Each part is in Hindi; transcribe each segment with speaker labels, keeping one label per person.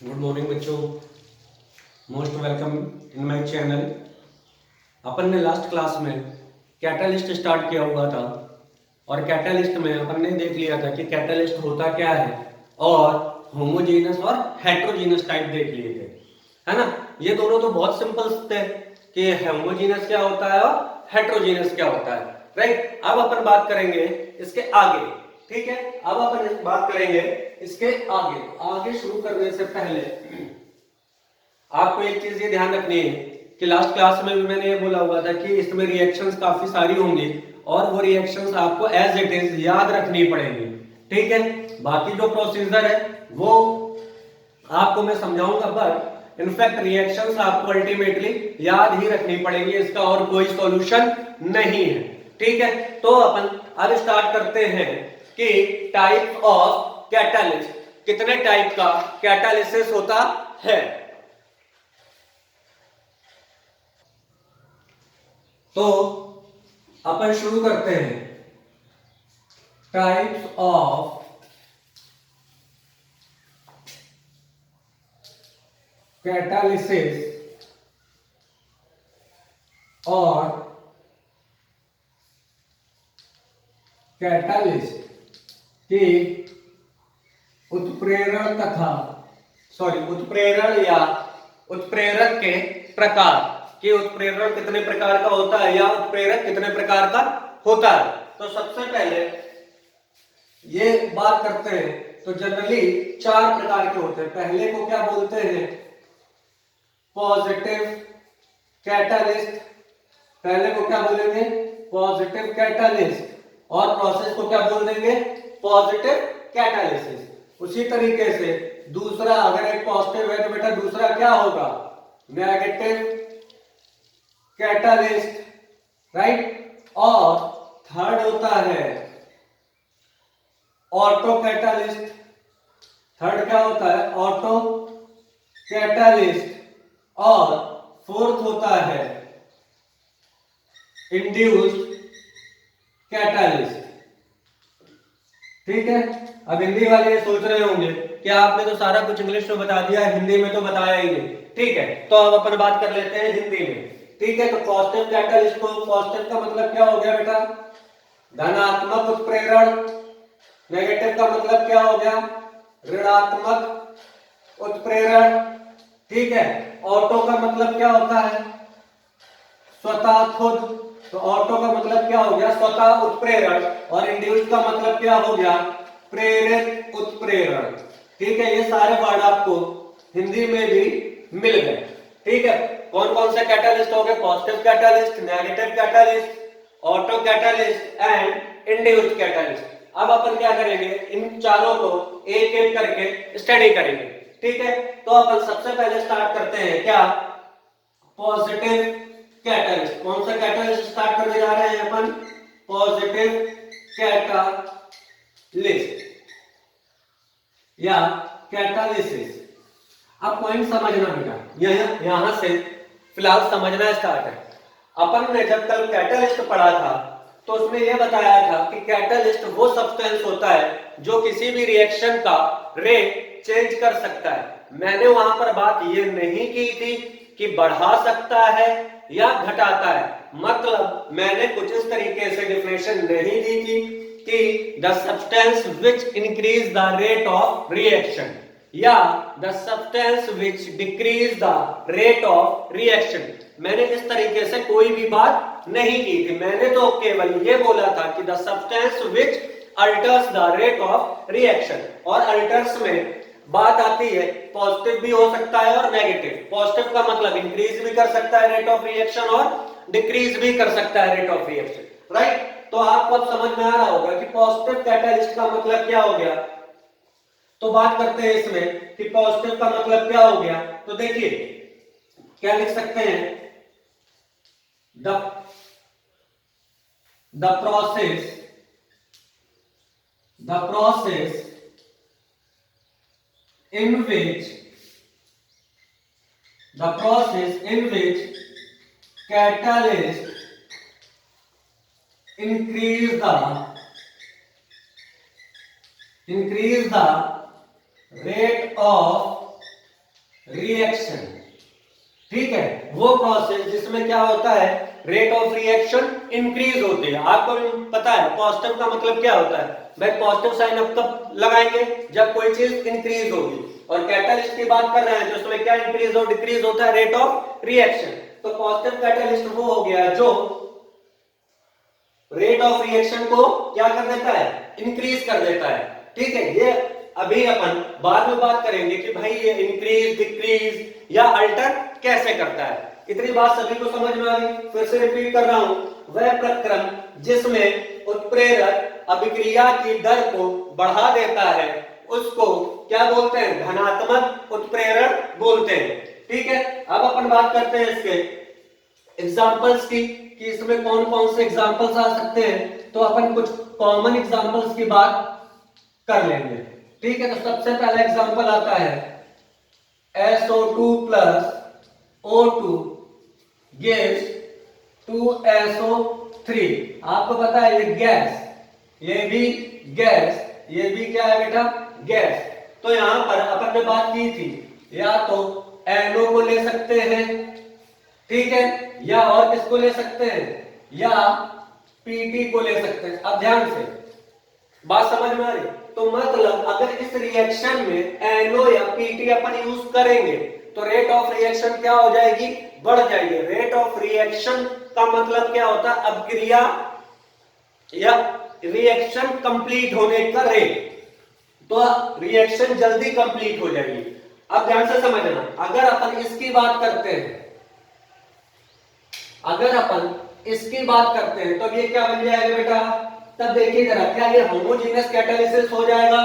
Speaker 1: गुड मॉर्निंग बच्चों, most welcome in my channel. अपन ने लास्ट क्लास में कैटालिस्ट स्टार्ट किया हुआ था और कैटालिस्ट में अपन ने देख लिया था कि कैटालिस्ट होता क्या है और होमोजेनस और हेट्रोजीनस टाइप देख लिए थे, है ना। ये दोनों तो बहुत सिंपल थे कि होमोजेनस क्या होता है और हेट्रोजीनस क्या होता है, राइट। अब अपन बात करेंगे इसके आगे, ठीक है। अब अपन बात करेंगे इसके आगे। आगे शुरू करने से पहले आपको एक चीज ये ध्यान रखनी है कि लास्ट क्लास में भी मैंने ये बोला हुआ था कि इसमें रिएक्शंस काफी सारी होंगी और वो रिएक्शंस आपको एज इट इज याद रखनी पड़ेंगी, ठीक है। बाकी जो प्रोसीजर है वो आपको मैं समझाऊंगा, पर इनफैक्ट रिएक्शंस आपको अल्टीमेटली याद ही रखनी पड़ेगी, इसका और कोई सॉल्यूशन नहीं है, ठीक है। तो अपन अब स्टार्ट करते हैं कि टाइप ऑफ कैटालिस्ट, कितने टाइप का कैटालिसिस होता है। तो अपन शुरू करते हैं टाइप्स ऑफ कैटालिसिस और कैटालिस्ट की उत्प्रेरण तथा उत्प्रेरण या उत्प्रेरक के प्रकार, कि उत्प्रेरण कितने प्रकार का होता है या उत्प्रेरक कितने प्रकार का होता है। तो सबसे पहले ये बात करते हैं तो जनरली 4 प्रकार के होते हैं। पहले को क्या बोलते हैं? Positive catalyst. पहले को क्या बोलेंगे? Positive catalyst. और प्रोसेस को क्या बोल देंगे? Positive catalysis. उसी तरीके से दूसरा, अगर एक पॉजिटिव है तो बेटा दूसरा क्या होगा? Negative catalyst, right. और थर्ड होता है ऑटो कैटालिस्ट। थर्ड क्या होता है? Auto catalyst. और फोर्थ होता है इंड्यूस्ड कैटालिस्ट, ठीक है। अब हिंदी वाले ये सोच रहे होंगे कि आपने तो सारा कुछ इंग्लिश में बता दिया, हिंदी में तो बताया ही नहीं, ठीक है। तो अब अपन बात कर लेते हैं हिंदी में, ठीक है। तो पॉजिटिव कैटालिस्ट को, पॉजिटिव का मतलब क्या हो गया बेटा? धनात्मक उत्प्रेरण। नेगेटिव का मतलब क्या हो गया? ऋणात्मक उत्प्रेरण, ठीक है। ऑटो का मतलब क्या होता है? स्वतः खुद। तो ऑटो का मतलब क्या हो गया? स्वतः उत्प्रेरण। और इंड्यूस्ड का मतलब क्या हो गया? प्रेरित उत्प्रेरण, ठीक है। ये सारे वर्ड आपको हिंदी में भी मिल गए, ठीक है। कौन कौन से कैटालिस्ट हो गए? Positive catalyst, negative catalyst, auto catalyst and induced catalyst. अब अपन क्या करेंगे? इन चारों को एक एक करके स्टडी करेंगे, ठीक है। तो अपन सबसे पहले स्टार्ट करते हैं क्या? Positive catalyst. कौन सा कैटालिस्ट स्टार्ट करने जा रहे हैं अपन? पॉजिटिव कैटालिस्ट या कैटालिसिस। अब पॉइंट समझना बेटा, यहां से फिलहाल समझना स्टार्ट है। अपन ने जब कल कैटालिस्ट पढ़ा था तो उसमें यह बताया था कि कैटालिस्ट वो सब्सटेंस होता है जो किसी भी रिएक्शन का रेट चेंज कर सकता है। मैंने वहां पर बात ये नहीं की थी कि बढ़ा सकता है या घटाता है, मतलब मैंने कुछ इस तरीके से डिफिनेशन नहीं दी थी कि the substance which increase the rate of reaction या the substance which decrease the rate of reaction. मैंने इस तरीके से कोई भी बात नहीं की थी। मैंने तो केवल ये बोला था कि the substance which altars the rate of reaction. और अल्टर्स में बात आती है पॉजिटिव भी हो सकता है और नेगेटिव। पॉजिटिव का मतलब इंक्रीज भी कर सकता है रेट ऑफ रिएक्शन और डिक्रीज भी कर सकता है रेट ऑफ रिएक्शन, राइट। तो आपको अब समझ में आ रहा होगा कि पॉजिटिव कैटालिस्ट का मतलब क्या हो गया। तो बात करते हैं इसमें कि पॉजिटिव का मतलब क्या हो गया। तो देखिए क्या लिख सकते हैं? The process in which catalyst increase the rate of reaction. ठीक है, वो प्रोसेस जिसमें क्या होता है, रेट ऑफ रिएक्शन इंक्रीज होती है। आपको भी पता है पॉजिटिव का मतलब क्या होता है भाई, पॉजिटिव साइन अब तब लगाएंगे जब कोई चीज इंक्रीज होगी, और कैटालिस्ट की बात कर रहे हैं जो उसमें क्या इंक्रीज और डिक्रीज होता है, रेट ऑफ रिएक्शन। तो पॉजिटिव कैटालिस्ट वो हो गया जो रेट ऑफ रिएक्शन को क्या कर देता है, इंक्रीज कर देता है। ठीक है, ये अभी अपन बाद में बात करेंगे कि भाई ये इंक्रीज डिक्रीज या अल्टर कैसे करता है। इतनी बात सभी को समझ में आ गई। फिर से रिपीट कर रहा हूं, वह प्रक्रम जिसमें उत्प्रेरक अभिक्रिया की दर को बढ़ा देता है उसको क्या बोलते हैं, धनात्मक उत्प्रेरण बोलते हैं। ठीक है, अब अपन बात करते हैं इसके एग्जांपल्स की कि इसमें कौन कौन से एग्जांपल्स आ सकते हैं। तो अपन कुछ कॉमन एग्जांपल्स की बात कर लेंगे। ठीक है, तो सबसे पहला एग्जांपल आता है SO2 plus O2 gives 2SO3। आपको पता है ये गैस, ये भी गैस, ये भी क्या है बेटा, गैस। तो यहां पर अपन ने बात की थी या तो NO को ले सकते हैं, ठीक है, या और किसको ले सकते हैं, या PT को ले सकते हैं। अब ध्यान से बात समझ में आ रही। तो मतलब अगर इस रिएक्शन में NO या PT अपन यूज करेंगे तो रेट ऑफ रिएक्शन क्या हो जाएगी, बढ़ जाएगी। रेट ऑफ रिएक्शन का मतलब क्या होता है, अभिक्रिया या रिएक्शन कंप्लीट होने का रेट। तो रिएक्शन जल्दी कंप्लीट हो जाएगी। अब ध्यान से समझना, अगर अपन इसकी बात करते हैं, अगर अपन इसकी बात करते हैं तो ये क्या बन जाएगा बेटा, तब देखिए जरा, क्या ये होमोजेनियस कैटालिसिस हो जाएगा,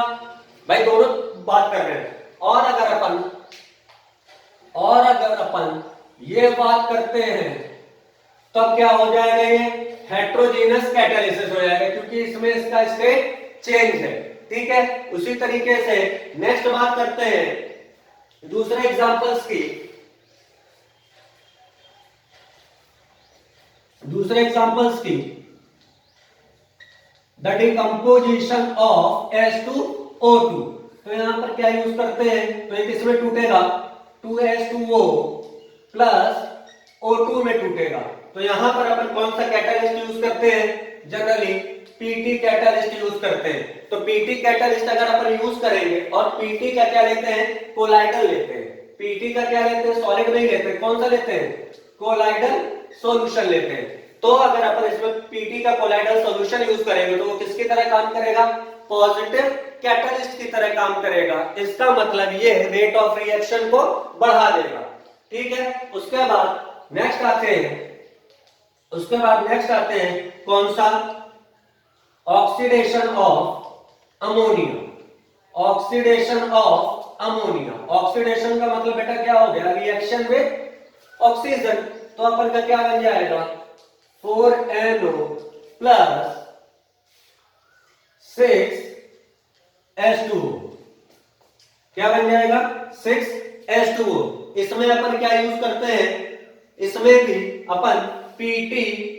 Speaker 1: भाई दोनों बात कर रहे हैं। और अगर अपन ये बात करते हैं तब क्या हो जाएगा, ये हेट्रोजेनियस कैटालिसिस हो जाएगा, क्योंकि इसमें इसका स्टेट चेंज है। ठीक है, उसी तरीके से नेक्स्ट बात करते हैं दूसरे एग्जांपल्स की। The decomposition of H2O2। तो यहां पर क्या यूज करते हैं, तो ये किसमें टूटेगा, 2H2O प्लस O2 में टूटेगा। तो यहां पर अपन कौन सा कैटालिस्ट यूज करते हैं, जनरली PT कैटालिस्ट यूज करते हैं। तो PT कैटालिस्ट अगर अपन यूज करेंगे, और PT का क्या लेते हैं, कोलाइडल लेते हैं। PT का क्या लेते हैं, सॉलिड नहीं लेते, कौन सा लेते हैं, कोलाइडल सॉल्यूशन लेते हैं। तो अगर अपन इसमें PT का कोलाइडल सॉल्यूशन यूज करेंगे तो वो किसकी तरह काम करेगा, पॉजिटिव कैटालिस्ट की तरह काम करेगा। इसका मतलब ये रेट ऑफ रिएक्शन को बढ़ा देगा। ठीक है, उसके बाद नेक्स्ट आते हैं कौन सा, oxidation of ammonia. Oxidation of ammonia, oxidation का मतलब बेटा क्या हो गया, रिएक्शन विद ऑक्सीजन। तो अपन का क्या बन जाएगा, 4NO प्लस 6H2O। क्या बन जाएगा, 6H2O। इसमें अपन क्या यूज करते हैं, इसमें भी अपन PT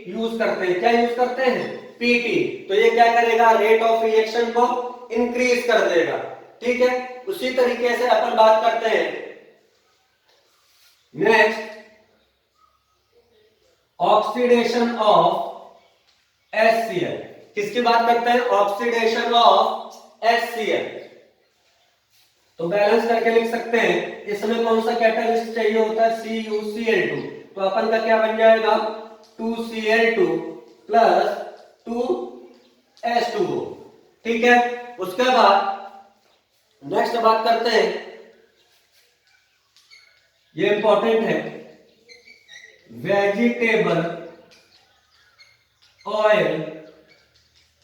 Speaker 1: यूज करते हैं। क्या यूज करते हैं, PT। तो ये क्या करेगा, रेट ऑफ रिएक्शन को इंक्रीज कर देगा। ठीक है, उसी तरीके से अपन बात करते हैं नेक्स्ट, ऑक्सीडेशन ऑफ HCl। किसकी बात करते हैं, ऑक्सीडेशन ऑफ HCl। तो बैलेंस करके लिख सकते हैं, इसमें कौन सा कैटालिस्ट चाहिए होता है, CuCl2। तो अपन का क्या बन जाएगा, 2Cl2 प्लस 2H2O। ठीक है, उसके बाद नेक्स्ट बात करते हैं, ये इंपॉर्टेंट है, वेजिटेबल ऑयल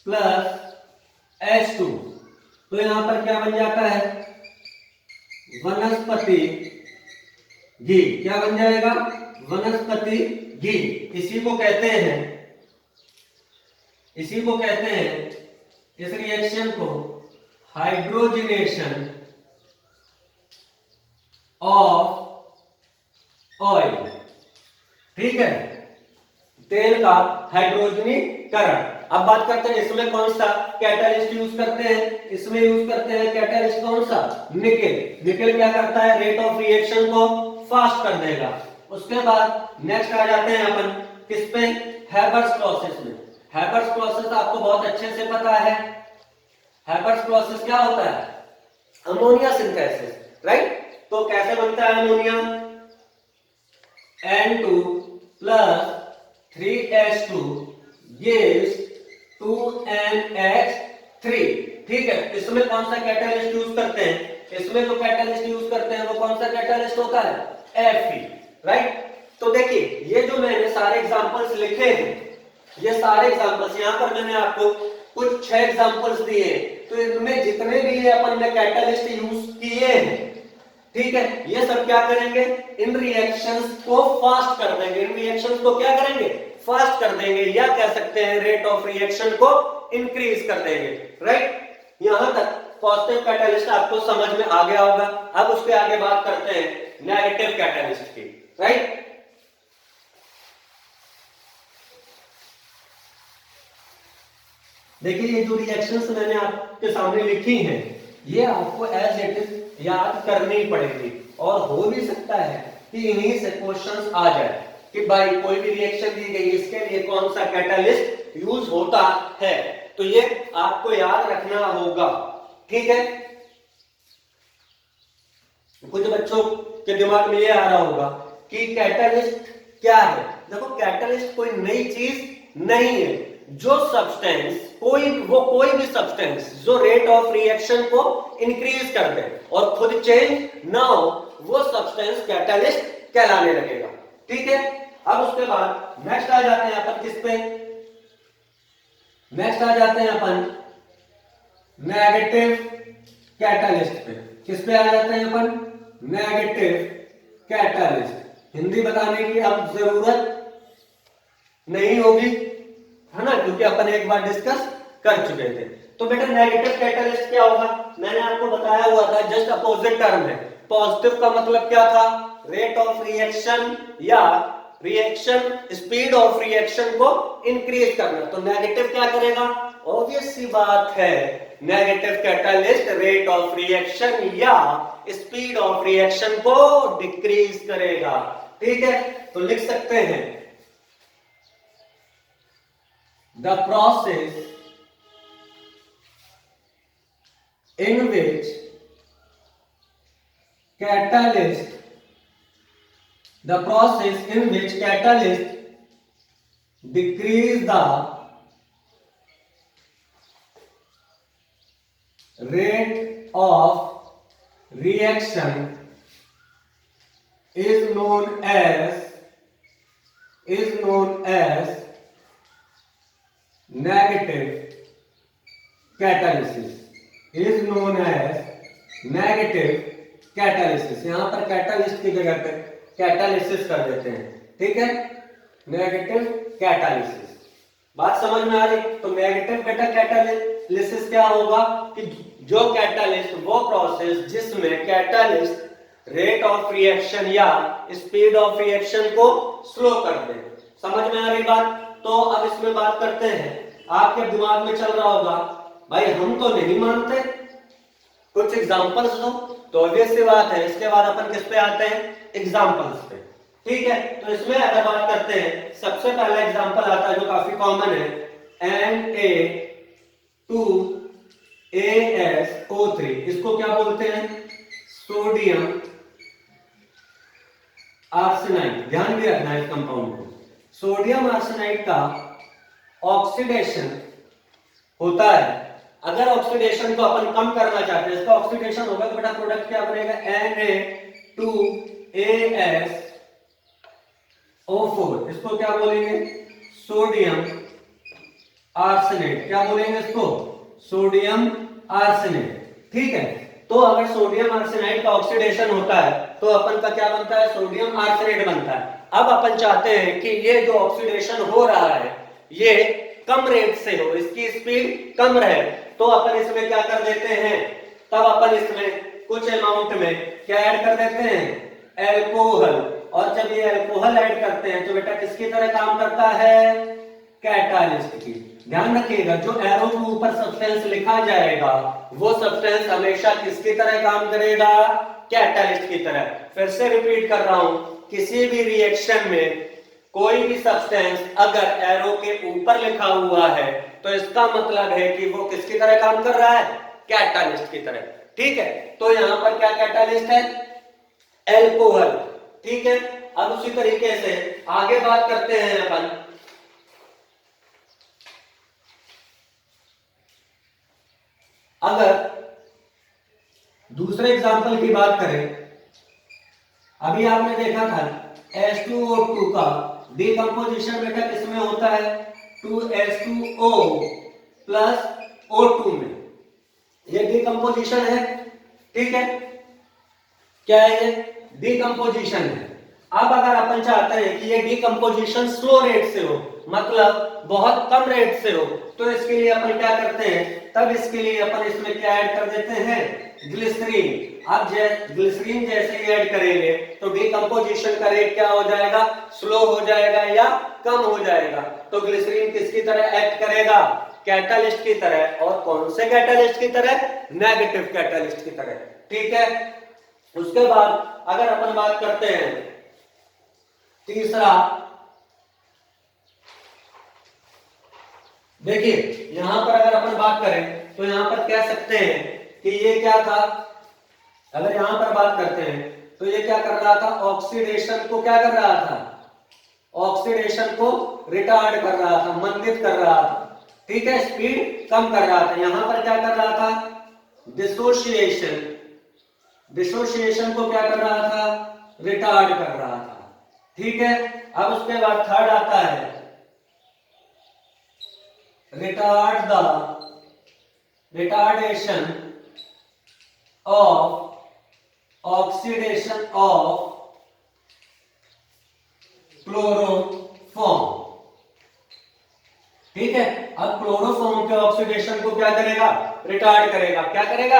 Speaker 1: प्लस H2। तो यहां पर क्या बन जाता है, वनस्पति घी। क्या बन जाएगा, वनस्पति घी। इसी को कहते हैं इस रिएक्शन को हाइड्रोजनेशन ऑफ ऑयल। ठीक है, तेल का हाइड्रोजनीकरण। अब बात करते हैं इसमें कौन सा कैटालिस्ट यूज करते हैं, इसमें यूज करते हैं कैटालिस्ट कौन सा, निकेल। निकेल क्या करता है, रेट ऑफ रिएक्शन को फास्ट कर देगा। उसके बाद नेक्स्ट आ जाते हैं अपन किस पे, हैबर्स प्रोसेस में। हैबर्स प्रोसेस आपको बहुत अच्छे से पता है। हैबर्स प्रोसेस क्या होता है, अमोनिया सिंथेसिस, राइट। तो कैसे बनता है ammonia, N2 plus 3H2 gives 2NH3। ठीक है, इसमें कौन सा कैटालिस्ट यूज करते हैं, इसमें जो कैटालिस्ट यूज करते हैं वो कौन सा कैटालिस्ट होता है, Fe, राइट। तो देखिए ये जो मैंने सारे एग्जांपल्स लिखे हैं, ये सारे एग्जांपल्स यहां पर मैंने आपको कुछ 6 एग्जांपल्स दिए, तो इनमें जितने भी ये अपन ने कैटालिस्ट यूज किए हैं, ठीक है, ये सब क्या करेंगे, इन रिएक्शंस को फास्ट कर देंगे। इन रिएक्शंस को क्या करेंगे, फास्ट कर देंगे, या कह सकते हैं रेट ऑफ रिएक्शन को इंक्रीज कर देंगे, राइट। यहां तक पॉजिटिव कैटालिस्ट आपको समझ में आ गया होगा। अब उसके आगे बात करते हैं नेगेटिव कैटालिस्ट की, राइट। देखिए ये जो रिएक्शंस मैंने आपके सामने लिखी हैं, ये आपको एज इट इज याद करनी पड़ेगी, और हो भी सकता है कि इन्हीं से क्वेश्चंस आ जाए कि भाई कोई भी रिएक्शन दी गई, इसके लिए कौन सा कैटालिस्ट यूज होता है, तो ये आपको याद रखना होगा, ठीक है। कुछ बच्चों के दिमाग में ये आ रहा होगा कि कैटालिस्ट क्या है। देखो कैटालिस्ट कोई नई चीज नहीं है, जो सब्सटेंस कोई भी सब्सटेंस जो रेट ऑफ रिएक्शन को इंक्रीज कर दे और खुद चेंज ना हो, वो सब्सटेंस कैटालिस्ट कहलाने लगेगा, ठीक है। अब उसके बाद नेक्स्ट आ जाते हैं अपन किस पे, नेक्स्ट आ जाते हैं अपन नेगेटिव कैटालिस्ट पे। किस पे आ जाते हैं अपन, नेगेटिव कैटालिस्ट। हिंदी बताने की अब जरूरत नहीं होगी, है ना, क्योंकि अपन एक बार डिस्कस कर चुके थे। तो बेटा नेगेटिव कैटालिस्ट क्या होगा, मैंने आपको बताया हुआ था, जस्ट अपोजिट टर्म है। पॉजिटिव का मतलब क्या था, रेट ऑफ रिएक्शन या रिएक्शन स्पीड ऑफ रिएक्शन को इंक्रीज करना। तो नेगेटिव क्या करेगा, ऑब्वियस सी बात है, negative catalyst rate of reaction या स्पीड ऑफ रिएक्शन को डिक्रीज करेगा, ठीक है। तो लिख सकते हैं the process in which catalyst decrease the rate of reaction is known as negative catalysis, is known as negative catalysis। यहां पर कैटालिस्ट की जगह पे कैटालिसिस कर देते हैं, ठीक है, नेगेटिव कैटालिसिस। बात समझ में आ रही। तो नेगेटिव बेटा कैटालिसिस क्या होगा कि जो कैटालिस्ट, वो प्रोसेस जिसमें कैटालिस्ट रेट ऑफ रिएक्शन या स्पीड ऑफ रिएक्शन को स्लो कर दे। समझ में आ रही बात। तो अब इसमें बात करते हैं, आपके दिमाग में चल रहा होगा भाई हम तो नहीं मानते, कुछ एग्जांपल्स दो। तो ऑब्वियस सी बात है, इसके बाद अपन किस पे आते हैं, एग्जांपल्स पे, ठीक है। तो इसमें अगर बात करते हैं, सबसे पहला एग्जांपल आता है जो काफी कॉमन है, Na2AsO3। इसको क्या बोलते हैं, सोडियम आर्सेनाइड। ध्यान भी रखना है इस कंपाउंड को। सोडियम आर्सेनाइड का ऑक्सीडेशन होता है। अगर ऑक्सीडेशन को अपन कम करना चाहते हैं, इसका ऑक्सीडेशन होगा तो बेटा प्रोडक्ट क्या बनेगा, Na2AsO4। इसको क्या बोलेंगे, सोडियम आर्सेनेट। क्या बोलेंगे इसको, सोडियम आर्सेनेट, ठीक है। तो अगर सोडियम आर्सेनाइड का ऑक्सीडेशन होता है तो अपन का क्या बनता है, सोडियम आर्सेनेट बनता है। अब अपन चाहते हैं कि ये जो ऑक्सीडेशन हो रहा है ये कम रेट से हो, इसकी स्पीड कम रहे, तो अपन इसमें क्या कर देते हैं, तब अपन इसमें कुछ अमाउंट में क्या ऐड कर देते हैं, अल्कोहल। और जब ये अल्कोहल ऐड करते हैं तो बेटा किसकी तरह काम करता है, कैटालिस्ट की। ध्यान रखिएगा, जो एरो के ऊपर सब्सटेंस लिखा जाएगा वो सब्सटेंस हमेशा किसकी तरह काम करेगा? कैटलिस्ट की तरह। फिर से रिपीट कर रहा हूं, किसी भी रिएक्शन में कोई भी सब्सटेंस अगर एरो के ऊपर लिखा हुआ है तो इसका मतलब है कि वो किसकी तरह काम कर रहा है? कैटलिस्ट की तरह। ठीक है, तो यहां पर क्या कैटलिस्ट है? एल्कोहल। ठीक है, अब उसी तरीके से आगे बात करते हैं अपन। अगर दूसरे एग्जांपल की बात करें, अभी आपने देखा था H2O2 का डिकम्पोजिशन बेटा किसमें होता है? 2H2O प्लस O2 में। ये डिकम्पोजिशन है। ठीक है, क्या है ये? डिकम्पोजिशन है। अब अगर अपन चाहते हैं कि ये डिकम्पोजिशन स्लो रेट से हो, मतलब बहुत कम रेट से हो, तो इसके लिए अपन क्या करते हैं? तब इसके लिए अपन इसमें क्या ऐड कर देते हैं? ग्लिसरीन। अब ग्लिसरीन जैसे ही ऐड करेंगे तो डिकम्पोजिशन का रेट क्या हो जाएगा? स्लो हो जाएगा या कम हो जाएगा। तो ग्लिसरीन किसकी तरह एक्ट करेगा? कैटलिस्ट की तरह। और कौन से कैटलिस्ट की तरह? नेगेटिव कैटलिस्ट की तरह। ठीक है, उसके बाद अगर अपन बात करते हैं तीसरा, देखिए यहां पर अगर अपन बात करें तो यहां पर कह सकते हैं कि ये क्या था? अगर यहां पर बात करते हैं तो ये क्या कर रहा था? ऑक्सीडेशन को क्या कर रहा था? ऑक्सीडेशन को रिटार्ड कर रहा था, मंदित कर रहा था। ठीक है, स्पीड कम कर रहा था। यहां पर क्या कर रहा था? डिसोसिएशन। डिसोसिएशन को क्या कर रहा था? रिटार्ड कर रहा था। ठीक है, अब उसके बाद थर्ड आता है retardation of oxidation of chloroform. ठीक है, अब क्लोरोफॉर्म के ऑक्सीडेशन को क्या करेगा? रिटार्ड करेगा। क्या करेगा?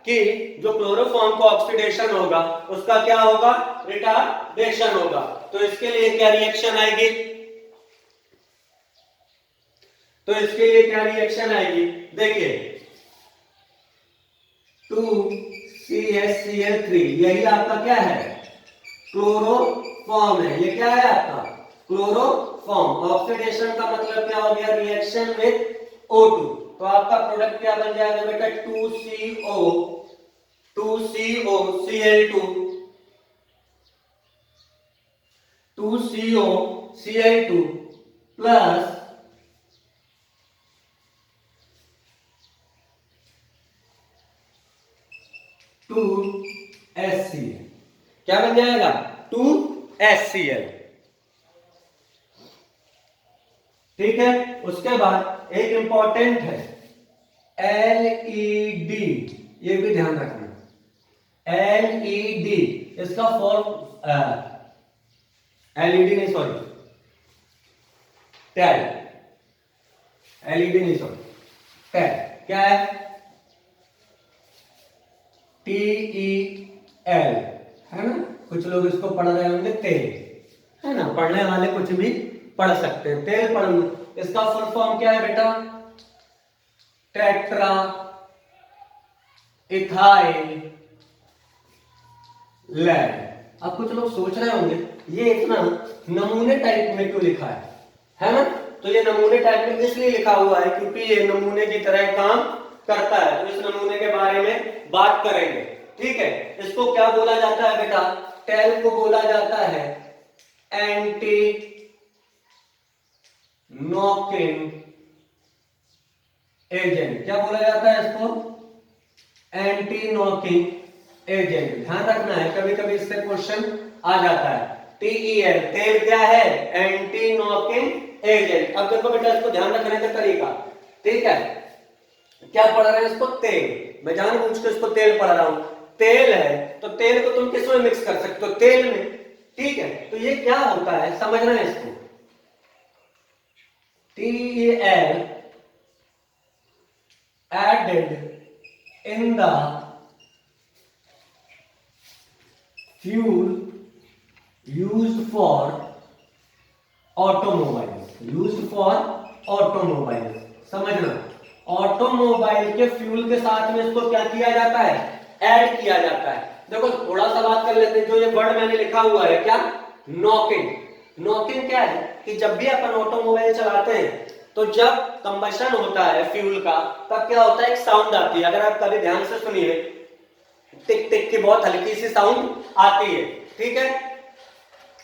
Speaker 1: कि जो क्लोरोफॉर्म का ऑक्सीडेशन होगा उसका क्या होगा? रिटार्डेशन होगा। तो इसके लिए क्या रिएक्शन आएगी? देखिए 2CHCl3 यही आपका क्या है? क्लोरोफॉर्म है। ये क्या है आपका? क्लोरोफॉर्म। ऑक्सीडेशन का मतलब क्या हो गया? Reaction with O2। तो आपका प्रोडक्ट क्या बन जाएगा बेटा? 2COCl2 plus 2HCl। क्या बन जाएगा? 2HCl। ठीक है, उसके बाद एक इंपॉर्टेंट है LED। ये भी ध्यान रखना, LED इसका फॉर्म LED नहीं, सॉरी टैल। LED नहीं, सॉरी टैल। क्या है? TEL है ना। कुछ लोग इसको पढ़ रहे होंगे तेल, है ना। पढ़ने वाले कुछ भी पढ़ सकते हैं। तेल पढ़ लो। इसका फुल फॉर्म क्या है बेटा? Tetraethyl lead. अब कुछ लोग सोच रहे होंगे ये इतना नमूने टाइप में क्यों लिखा है ना। तो ये नमूने टाइप में इसलिए लिखा हुआ है क्योंकि ये नमूने की तरह काम करता है। तो इस नमूने के बारे में बात करेंगे। ठीक है, इसको क्या बोला जाता है बेटा? टेल को बोला जाता है एंटी नॉकिंग एजेंट। क्या बोला जाता है इसको? Anti knocking agent. ध्यान रखना है, कभी कभी इससे क्वेश्चन आ जाता है। TEL तेल क्या है? Anti knocking agent. अब देखो बेटा, इसको ध्यान रखने का तरीका। ठीक है, क्या पढ़ रहे हैं इसको? तेल। मैं जानबूझ के इसको तेल पढ़ रहा हूं। तेल है तो तेल को तुम किसमें मिक्स कर सकते हो? तेल में। ठीक है, तो ये क्या होता है समझना है इसको। TEL added in the fuel used for automobiles, समझना, ऑटोमोबाइल के फ्यूल के साथ में इसको क्या किया जाता है, ऐड किया जाता है। देखो थोड़ा सा बात कर लेते हैं, जो ये वर्ड मैंने लिखा हुआ है क्या, नॉकिंग। नॉकिंग क्या है कि जब भी अपन ऑटोमोबाइल चलाते हैं तो जब कंबशन होता है फ्यूल का तब क्या होता है, एक साउंड आती है। अगर आप कभी ध्यान से सुनिए, टिक टिक की बहुत हल्की सी साउंड आती है, ठीक है,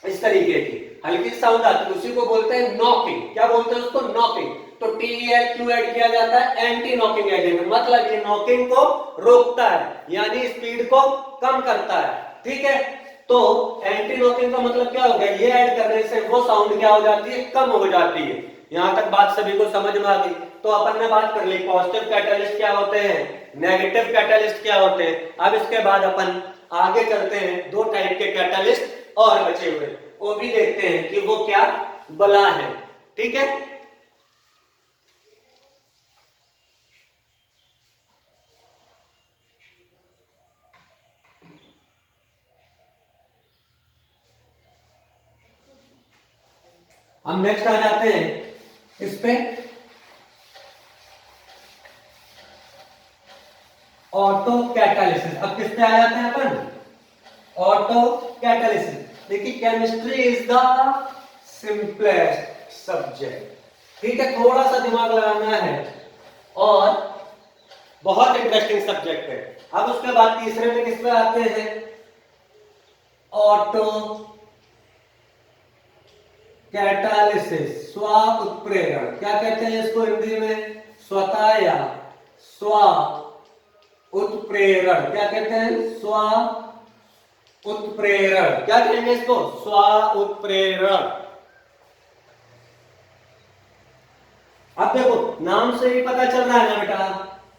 Speaker 1: इस तरीके की हल्की साउंड आती है, उसी को बोलते हैं नॉकिंग। क्या बोलते हैं उसको, नॉकिंग। तो टीएल क्यों ऐड किया जाता है, एंटी नॉकिंग एजेंट, मतलब ये नॉकिंग को रोकता है, यानी स्पीड को कम करता है, ठीक है। तो एंटी नॉकिंग का मतलब क्या हो गया, ये ऐड करने से वो साउंड क्या हो जाती है, कम हो जाती है। यहां तक बात सभी को समझ में आ गई। तो अपन ने बात कर ली पॉजिटिव कैटालिस्ट क्या होते हैं, नेगेटिव कैटालिस्ट क्या होते हैं। अब इसके बाद अपन आगे चलते हैं, दो टाइप के कैटालिस्ट और बचे हुए, वो भी देखते हैं कि वो क्या बला है, ठीक है। हम नेक्स्ट आ जाते हैं इस पे, ऑटो कैटालिसिस। अब किस पे आ जाते हैं अपन, ऑटो कैटालिसिस। देखिए chemistry is the simplest subject, ठीक है, थोड़ा सा दिमाग लगाना है और बहुत इंटरेस्टिंग सब्जेक्ट है। अब उसके बाद तीसरे में किस पे आते हैं, ऑटो कैटालिसिस, स्व उत्प्रेरण। क्या कहते हैं इसको हिंदी में, स्वतः या स्व उत्प्रेरण। क्या कहते हैं, स्व उत्प्रेरण। क्या कहेंगे इसको, स्व उत्प्रेरण। अब देखो नाम से ही पता चल रहा है ना बेटा,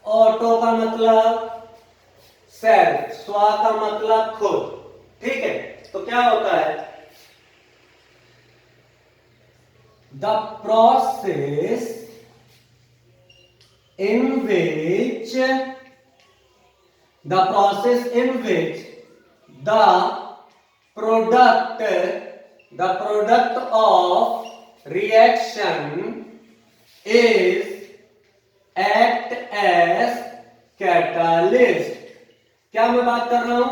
Speaker 1: ऑटो का मतलब सेल्फ, स्व का मतलब खुद, ठीक है। तो क्या होता है, the process in which the product of reaction is act as catalyst। क्या मैं बात कर रहा हूं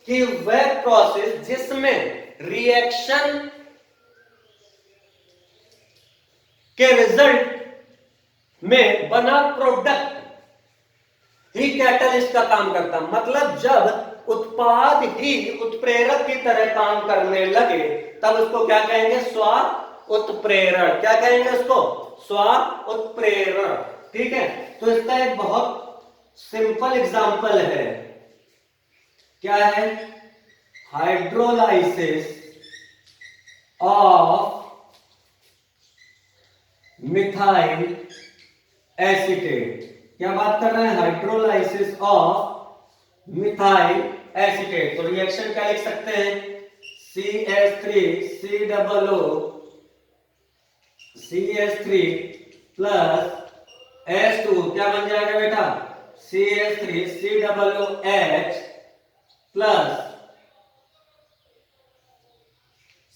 Speaker 1: कि वह प्रोसेस जिसमें रिएक्शन के रिजल्ट में बना प्रोडक्ट ही कैटलिस्ट का काम करता। मतलब जब उत्पाद ही उत्प्रेरक की तरह काम करने लगे तब उसको क्या कहेंगे, स्व उत्प्रेरण। क्या कहेंगे उसको, स्व उत्प्रेरण, ठीक है। तो इसका एक बहुत सिंपल एग्जांपल है, क्या है, हाइड्रोलाइसिस ऑफ मिथाइल एसीटेट। क्या बात कर रहे हैं, हाइड्रोलाइसिस ऑफ मिथाइल एसीटेट। तो रिएक्शन क्या लिख सकते हैं, CH3COO CH3 प्लस H2 क्या बन जाएगा बेटा, CH3COOH प्लस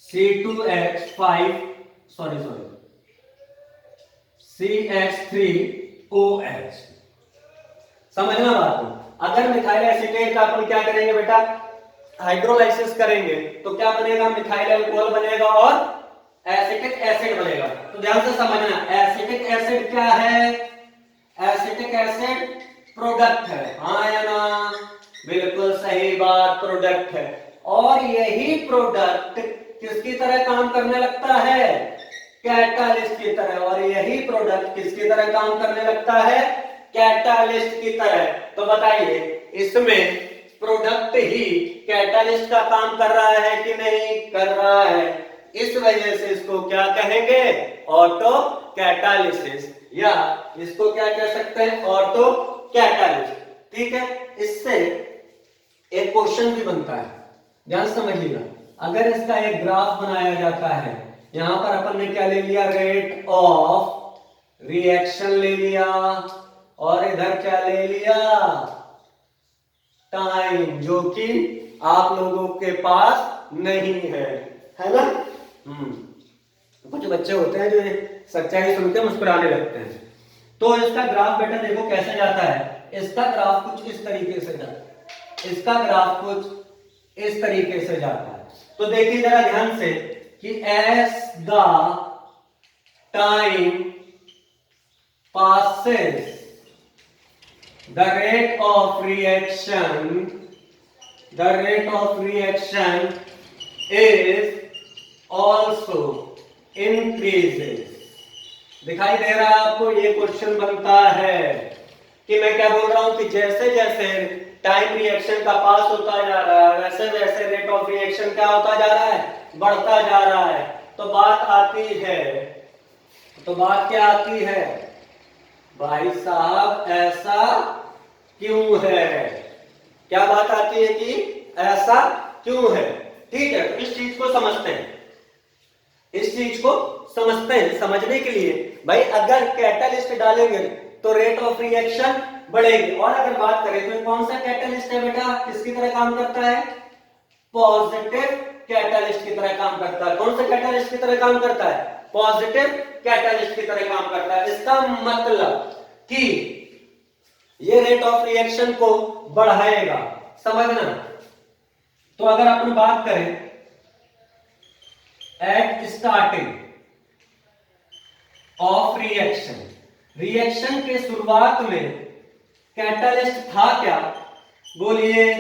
Speaker 1: C2H5 CH3OH। समझना बात को। अगर मिथाइल एसीटेट का अपन क्या करेंगे बेटा, हाइड्रोलाइसिस करेंगे तो क्या बनेगा, मिथाइल अल्कोहल बनेगा और एसिटिक एसिड बनेगा। तो ध्यान से समझना, एसिटिक एसिड क्या है, एसिटिक एसिड प्रोडक्ट है, हाँ या ना, बिल्कुल सही बात, प्रोडक्ट है। और यही प्रोडक्ट किसकी तरह काम करने लगता है, कैटालिस्ट की तरह। और यही प्रोडक्ट किसकी तरह काम करने लगता है, कैटालिस्ट की तरह। तो बताइए इसमें प्रोडक्ट ही कैटालिस्ट का काम कर रहा है कि नहीं कर रहा है, इस वजह से इसको क्या कहेंगे, ऑटो कैटालिसिस, या इसको क्या कह सकते हैं, ऑटो कैटालिस्ट, ठीक है। इससे एक क्वेश्चन भी बनता है, ध्यान समझिएगा। अगर इसका एक ग्राफ बनाया जाता है, यहां पर अपन ने क्या ले लिया, रेट ऑफ रिएक्शन ले लिया, और इधर क्या ले लिया, टाइम, जो कि आप लोगों के पास नहीं है ना। कुछ बच्चे होते हैं जो सच्चाई सुनते मुस्कुराने लगते हैं। तो इसका ग्राफ बेटा देखो कैसे जाता है, इसका ग्राफ कुछ इस तरीके से जाता है, इसका ग्राफ कुछ इस तरीके से जाता है। तो देखिए जरा ध्यान से कि S the time passes, the rate of reaction is also increases। दिखाई दे रहा है आपको, ये क्वेश्चन बनता है कि मैं क्या बोल रहा हूं कि जैसे जैसे टाइम रिएक्शन का पास होता जा रहा है वैसे वैसे रेट ऑफ रिएक्शन क्या होता जा रहा है, बढ़ता जा रहा है। तो बात आती है, तो बात क्या आती है भाई साहब, ऐसा क्यों है, क्या बात आती है कि ऐसा क्यों है। ठीक है, तो इस चीज को समझते हैं, इस चीज को समझते हैं। समझने के लिए भाई अगर कैटालिस्ट डालेंगे तो रेट ऑफ रिएक्शन बढ़ेगी। और अगर बात करें तो कौन सा कैटालिस्ट है बेटा, किसकी तरह काम करता है, पॉजिटिव कैटालिस्ट की तरह काम करता है। कौन सा कैटालिस्ट की तरह काम करता है, पॉजिटिव कैटालिस्ट की तरह काम करता है। इसका मतलब कि ये रेट ऑफ रिएक्शन को बढ़ाएगा, समझना। तो अगर अपन बात करें at starting of reaction, reaction के शुरुआत में कैटालिस्ट था क्या, बोलिए,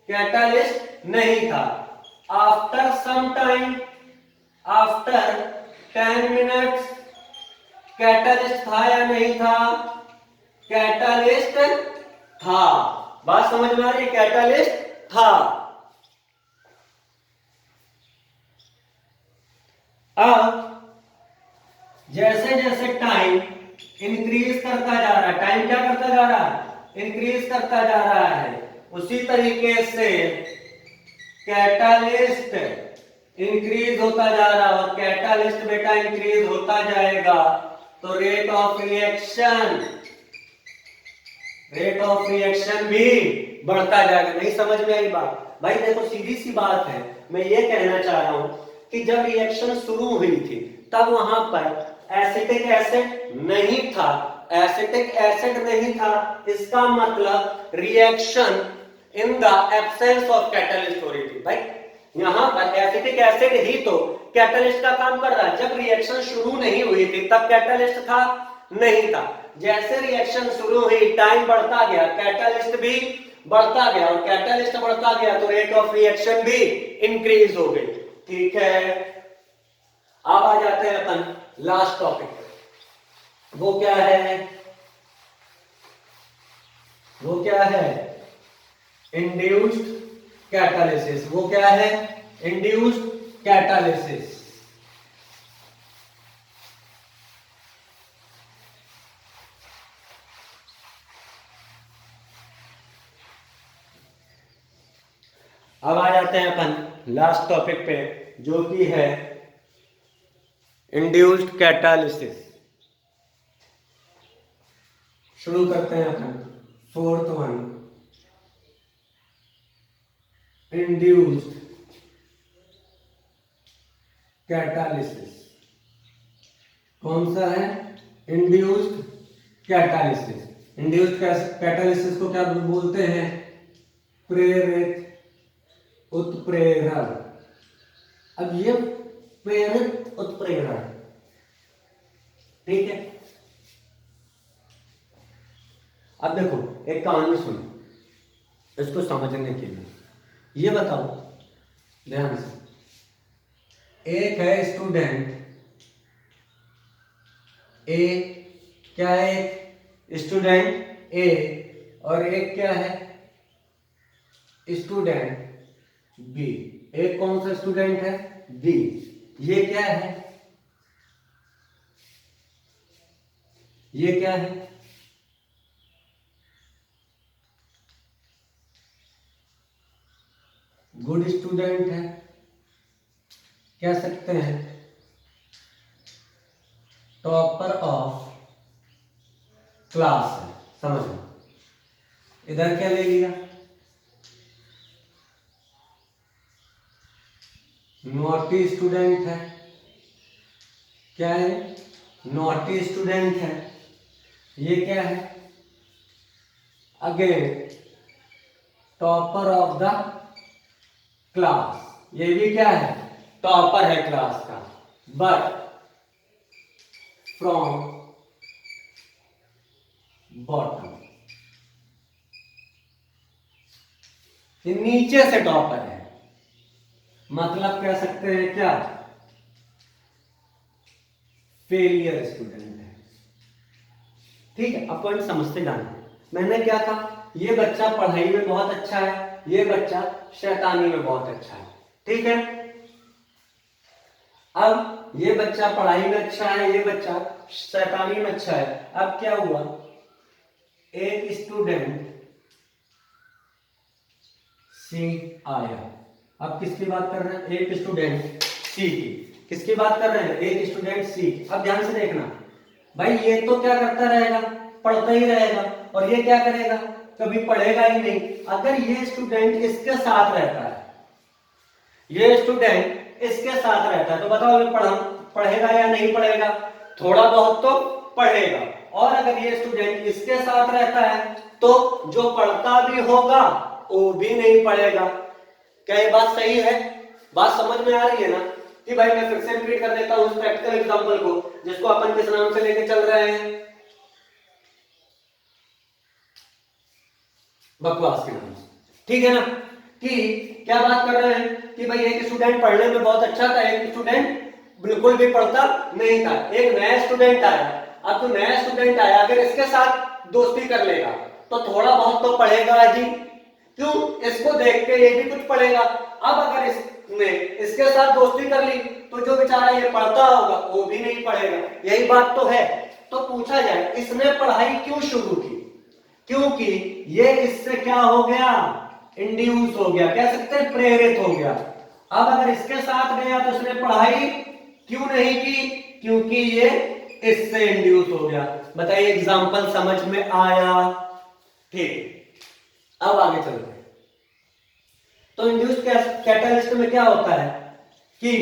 Speaker 1: कैटालिस्ट नहीं था। After some time, after 10 minutes catalyst था या नहीं था, कैटालिस्ट था। बात समझ में आ रही है, कैटालिस्ट था। अब जैसे जैसे टाइम इंक्रीज करता जा रहा है, टाइम क्या करता जा रहा है, इंक्रीज करता जा रहा है, उसी तरीके से कैटालिस्ट इंक्रीज होता जा रहा है। और कैटालिस्ट बेटा इंक्रीज होता जाएगा तो रेट ऑफ रिएक्शन भी बढ़ता जाएगा। नहीं समझ में आई बात भाई, देखो सीधी सी बात है। मैं ये कहना चाह रहा हूं कि जब रिएक्शन शुरू हुई थी तब वहां पर एसिटिक एसिड नहीं था, एसिटिक एसिड नहीं था। इसका मतलब reaction in the absence of catalyst हो रही थी। भाई यहां पर एसिटिक एसिड ही तो कैटलिस्ट का काम कर रहा है। जब रिएक्शन शुरू नहीं हुई थी तब कैटलिस्ट था, नहीं था। जैसे रिएक्शन शुरू हुई टाइम बढ़ता गया, कैटलिस्ट भी बढ़ता गया, और कैटलिस्ट बढ़ता गया तो रेट ऑफ रिएक्शन भी इंक्रीज हो गई। ठीक है, अब आ जाते हैं अपन लास्ट टॉपिक। वो क्या है, वो क्या है, इंड्यूस्ड कैटालिसिस। वो क्या है, इंड्यूस्ड कैटालिसिस। अब आ जाते हैं अपन लास्ट टॉपिक पे जो कि है इंड्यूस्ड कैटालिसिस। शुरू करते हैं अपन फोर्थ वन, इंड्यूस्ड कैटालिसिस। कौन सा है, इंड्यूस्ड कैटालिसिस। इंड्यूस्ड कैटालिसिस को क्या बोलते हैं, प्रेरित उत्प्रेरण। अब ये प्रेरित उत्प्रेरण, ठीक है। अब देखो एक कहानी सुनो इसको समझने के लिए। ये बताओ ध्यान से, एक है स्टूडेंट ए, क्या है, एक स्टूडेंट ए, और एक क्या है, स्टूडेंट बी। एक कौन सा स्टूडेंट है, बी। ये क्या है, ये क्या है, गुड स्टूडेंट है, कह सकते हैं टॉपर ऑफ क्लास है। समझो इधर क्या ले लिया, नॉटी स्टूडेंट है, क्या है, नॉटी स्टूडेंट है। ये क्या है? Again topper of the class, ये भी क्या है? टॉपर है क्लास का, बट फ्रॉम बॉटम, ये नीचे से टॉपर है, मतलब कह सकते हैं क्या? फेलियर स्टूडेंट है। ठीक है, अब पॉइंट समझते जाना। मैंने क्या कहा? ये बच्चा पढ़ाई में बहुत अच्छा है, ये बच्चा शैतानी में बहुत अच्छा है। ठीक है, अब ये बच्चा पढ़ाई में अच्छा है, ये बच्चा शैतानी में अच्छा है। अब क्या हुआ? एक स्टूडेंट सी आया। अब किसकी बात कर रहे हैं? एक स्टूडेंट सी की। किसकी बात कर रहे हैं? एक स्टूडेंट सी। अब ध्यान से देखना भाई, ये तो क्या करता रहेगा? पढ़ता ही रहेगा। और ये क्या करेगा? कभी पढ़ेगा ही नहीं। अगर ये स्टूडेंट इसके साथ रहता है, ये स्टूडेंट इसके साथ रहता है, तो बताओ ये पढ़ेगा या नहीं पढ़ेगा? थोड़ा बहुत तो पढ़ेगा। और अगर ये स्टूडेंट इसके साथ रहता है तो जो पढ़ता भी होगा वो भी नहीं पढ़ेगा। क्या ये बात सही है? बात समझ में आ रही है ना? कि भाई मैं फिर से रिपीट कर देता हूं उस प्रैक्टिकल एग्जांपल को, जिसको अपन किस नाम से लेके चल रहे हैं? बकवास के नाम से। ठीक है ना? कि क्या बात कर रहे हैं कि भाई एक स्टूडेंट पढ़ने में बहुत अच्छा था, एक स्टूडेंट बिल्कुल भी पढ़ता नहीं था। एक नया स्टूडेंट आया। अब जो नया स्टूडेंट आया अगर इसके साथ दोस्ती कर लेगा तो थोड़ा बहुत तो पढ़ेगा जी। क्यों? इसको देख के ये भी कुछ पढ़ेगा। अब अगर इसने इसके साथ दोस्ती कर ली तो जो बेचारा ये पढ़ता होगा वो भी नहीं पढ़ेगा। यही बात तो है। तो पूछा जाए इसने पढ़ाई क्यों शुरू की? क्योंकि ये इससे क्या हो गया? इंड्यूस हो गया, कह सकते हैं प्रेरित हो गया। अब अगर इसके साथ गया तो उसने पढ़ाई क्यों नहीं की? क्योंकि ये इससे इंड्यूस हो गया। बताइए, एग्जांपल समझ में आया? ठीक, अब आगे चलते हैं। तो इंड्यूस कैटलिस्ट में क्या होता है कि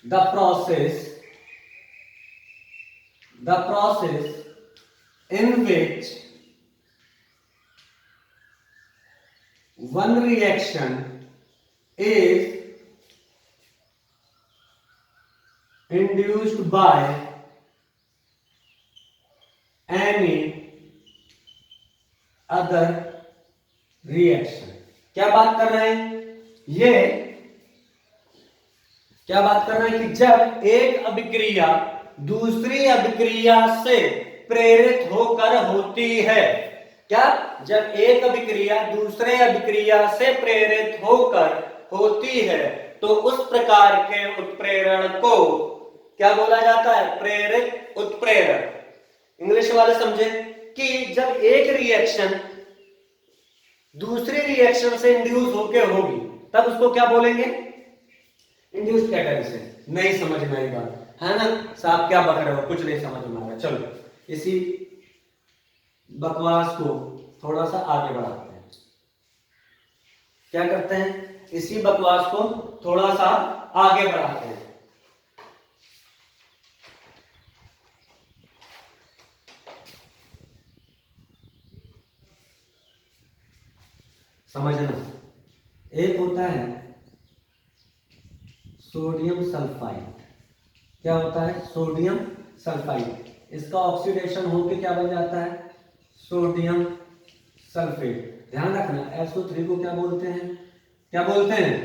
Speaker 1: the process in which one reaction is induced by any other reaction। क्या बात कर रहे हैं? ये क्या बात कर रहे हैं कि जब एक अभिक्रिया दूसरी अभिक्रिया से प्रेरित होकर होती है। क्या? जब एक अभिक्रिया दूसरे अभिक्रिया से प्रेरित होकर होती है तो उस प्रकार के उत्प्रेरण को क्या बोला जाता है? प्रेरित उत्प्रेरण। इंग्लिश वाले समझे कि जब एक रिएक्शन दूसरी रिएक्शन से इंड्यूस होकर होगी तब उसको क्या बोलेंगे? Induced catalyst. नहीं समझ में आई बात है ना? साहब क्या बक रहे हो, कुछ नहीं समझ में आ रहा। चलो इसी बकवास को थोड़ा सा आगे बढ़ाते हैं। क्या करते हैं? इसी बकवास को थोड़ा सा आगे बढ़ाते हैं। समझना, एक होता है सोडियम सल्फाइड। क्या होता है? Sodium sulphide. इसका ऑक्सीडेशन होकर क्या बन जाता है? Sodium sulphate. ध्यान रखना, SO3 को क्या बोलते हैं? क्या बोलते हैं?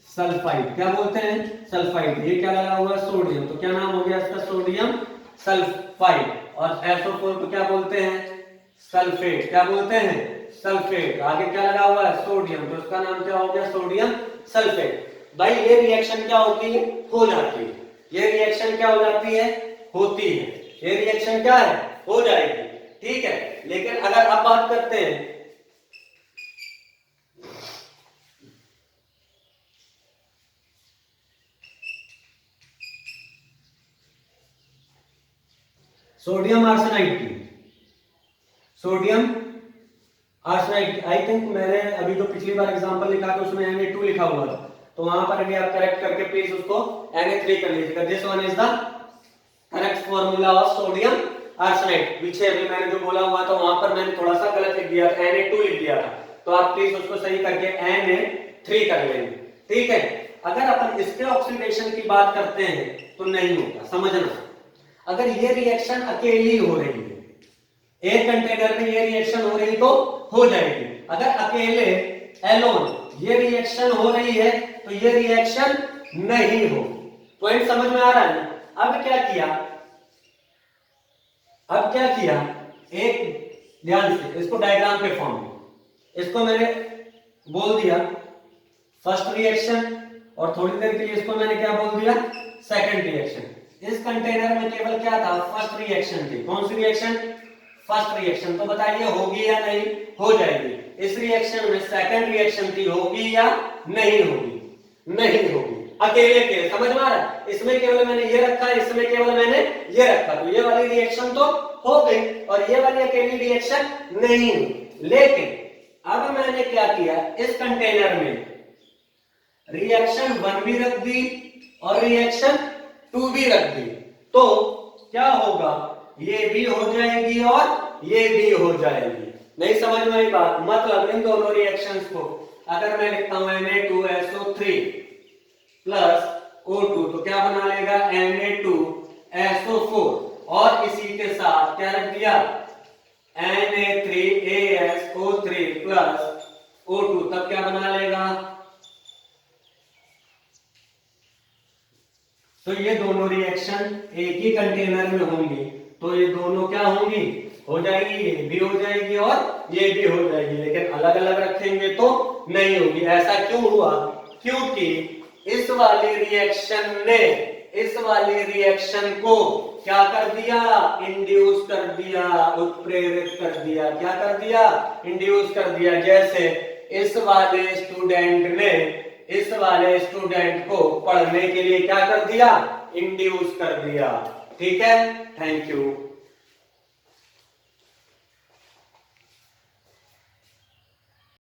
Speaker 1: सल्फाइड। क्या बोलते हैं? सल्फाइड। ये क्या लगा हुआ है? सोडियम। तो क्या नाम हो गया इसका? Sodium sulphide. और SO4 को क्या बोलते हैं? सल्फेट। क्या बोलते हैं? सल्फेट। आगे क्या लगा हुआ है? सोडियम। तो इसका नाम क्या हो गया? Sodium sulphate. भाई ये रिएक्शन क्या होती है? हो जाती है। ये रिएक्शन क्या हो जाती है? होती है। ये रिएक्शन क्या है? हो जाएगी। ठीक है, लेकिन अगर अब बात करते हैं सोडियम आर्सेनाइड की, सोडियम आर्सेनाइड, आई थिंक मैंने अभी जो पिछली बार एग्जांपल लिखा था उसमें Na2 लिखा हुआ था, तो वहां पर भी आप करेक्ट करके प्लीज उसको Na3 कर लीजिएगा। This one is the correct formula of sodium arsenide. पीछे अभी मैंने जो बोला हुआ था वहां पर मैंने थोड़ा सा गलत लिख दिया था, Na2 लिख दिया था, तो आप प्लीज उसको सही करके Na3 कर लेंगे। ठीक है, अगर अपन इसके ऑक्सीडेशन की बात करते हैं तो नहीं होगा, समझना। अगर ये रिएक्शन अकेली हो रही है, एक कंटेनर में ये रिएक्शन हो रही तो हो जाएगी। अगर अकेले एलोन ये रिएक्शन हो रही है तो ये रिएक्शन नहीं हो। पॉइंट समझ में आ रहा है? अब क्या किया, एक ध्यान से इसको डायग्राम पे फॉर्म में, इसको मैंने बोल दिया फर्स्ट रिएक्शन और थोड़ी देर के लिए इसको मैंने क्या बोल दिया, सेकंड रिएक्शन। इस कंटेनर में केवल क्या था, फर्स्ट रिएक्शन थी। कौन सी रिएक्शन, फर्स्ट रिएक्शन। तो बताइए होगी या नहीं, हो जाएगी। इस रिएक्शन में सेकंड रिएक्शन थी, होगी या नहीं होगी, नहीं होगी। अकेले के समझ में आ रहा है? इसमें केवल मैंने ये रखा, इसमें केवल मैंने ये रखा, तो ये वाली रिएक्शन तो हो गई और ये वाली अकेली रिएक्शन नहीं हुई। लेकिन अब मैंने क्या किया, इस कंटेनर में रिएक्शन 1 भी रख दी और रिएक्शन 2 भी रख दी, तो क्या होगा, ये भी हो जाएगी और ये भी हो जाएगी। नहीं समझ में आई बात? मतलब इन दोनों रिएक्शंस को अगर मैं लिखता हूं Na2SO3 प्लस O2 तो क्या बना लेगा, Na2SO4 और इसी के साथ क्या रख दिया, Na3ASO3 प्लस O2, तब क्या बना लेगा, तो ये दोनों रिएक्शन एक ही कंटेनर में होंगी, तो ये दोनों क्या होंगी, हो जाएगी, ये भी हो जाएगी और ये भी हो जाएगी। लेकिन अलग अलग रखेंगे तो नहीं होगी। ऐसा क्यों हुआ, क्योंकि इस वाली रिएक्शन ने इस वाली रिएक्शन को क्या कर दिया, इंड्यूस कर दिया, उत्प्रेरित कर दिया। क्या कर दिया, इंड्यूस कर दिया। जैसे इस वाले स्टूडेंट ने इस वाले स्टूडेंट को पढ़ने के लिए क्या कर दिया, इंड्यूस कर दिया। ठीक है, थैंक यू।